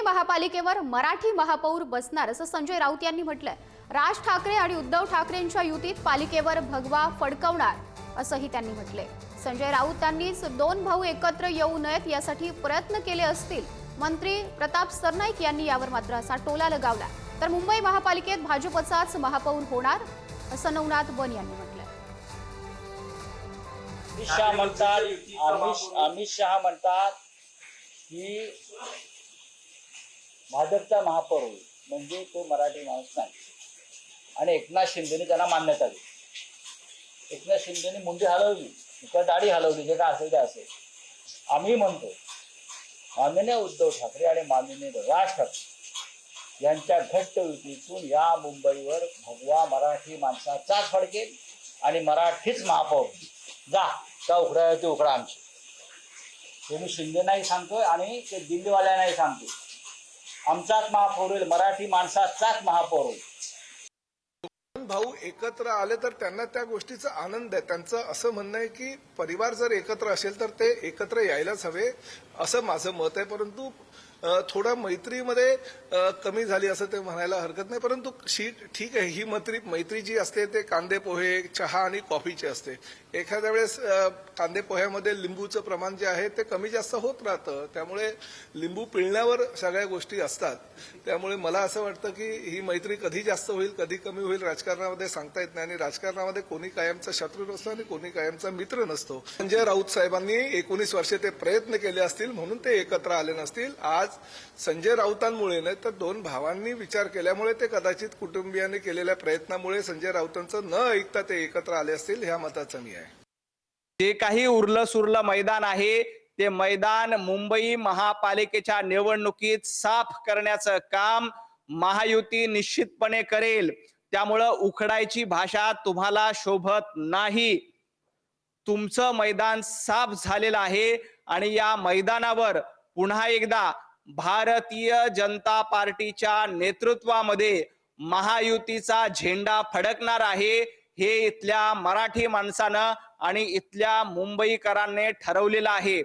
महापालिकेवर मराठी महापौर बसणार असं संजय राऊत यांनी म्हटलंय। राज ठाकरे आणि उद्धव ठाकरेंच्या युतीत पालिकेवर भगवा फडकवणार असंही त्यांनी म्हटलंय। संजय राऊतांनीच दोन भाऊ एकत्र येऊ नयेत यासाठी प्रयत्न केले असतील। मंत्री प्रताप सरनाईक यांनी यावर मात्र असा टोला लगावला। तर मुंबई महापालिकेत भाजपचाच महापौर होणार असं नवनाथ बन यांनी म्हटलंय। अमित शहा म्हणतात की भाजपचा महापौर होईल म्हणजे तो मराठी माणूस नाही आणि एकनाथ शिंदेने त्यांना मान्यता दिली। एकनाथ शिंदेने मुंडी हलवली, दाढी हलवली, जे काय असेल ते असेल। आम्ही म्हणतो माननीय उद्धव ठाकरे आणि माननीय राज ठाकरे यांच्या घट्ट युतीतून या मुंबईवर भगवा मराठी माणसाचाच फडकेल आणि मराठीच महापौर। जा उकडायला ते उकडा आमची। ते मी शिंदे नाही सांगतोय आणि ते दिल्लीवाल्यांनाही सांगतो, आमचाच महापौर होईल, मराठी माणसाचाच महापौर होईल। भाऊ एकत्र आले तर त्यांना त्या गोष्टीचा आनंद आहे। त्यांचं असं म्हणणं आहे की परिवार जर एकत्र असेल तर ते एकत्र यायलाच हवे असं माझं मत आहे। परंतु थोडा मैत्रीमध्ये कमी झाली असं ते म्हणायला हरकत नाही। परंतु ठीक आहे, ही मैत्री जी असते ते कांदे पोहे, चहा आणि कॉफीची असते। एखाद्या वेळेस कांदे पोह्यामध्ये लिंबूचं प्रमाण जे आहे ते कमी जास्त होत राहतं, त्यामुळे लिंबू पिळण्यावर सगळ्या गोष्टी असतात। त्यामुळे मला असं वाटतं की ही मैत्री कधी जास्त होईल कधी कमी होईल राजकारणामध्ये सांगता येत नाही आणि राजकारणामध्ये कोणी कायमचा शत्रू नसतो आणि कोणी कायमचा मित्र नसतो। संजय राऊत साहेबांनी 19 वर्षे ते प्रयत्न केले असतील म्हणून ते एकत्र आले नसतील। आज संजय राऊतांमुळे नाही तर दोन भावांनी विचार केल्यामुळे ते कदाचित कुटुंबियांनी केलेल्या प्रयत्नामुळे संजय राऊतांचं न ऐकता ते एकत्र आले असतील, ह्या मताचं मी आहे। जे काही उरलं सुरलं मैदान आहे ते मैदान मुंबई महापालिकेच्या निवडणुकीत साफ करण्याचं काम महायुती निश्चितपणे करेल। त्यामुळे उखडायची भाषा तुम्हाला शोभत नाही। तुमचं मैदान साफ झालेलं आहे आणि या मैदानावर पुन्हा एकदा भारतीय जनता पार्टीच्या नेतृत्वामध्ये महायुतीचा झेंडा फडकणार आहे। हे इथल्या मराठी माणसानं आणि इथल्या मुंबईकरांनी ठरवलेलं आहे।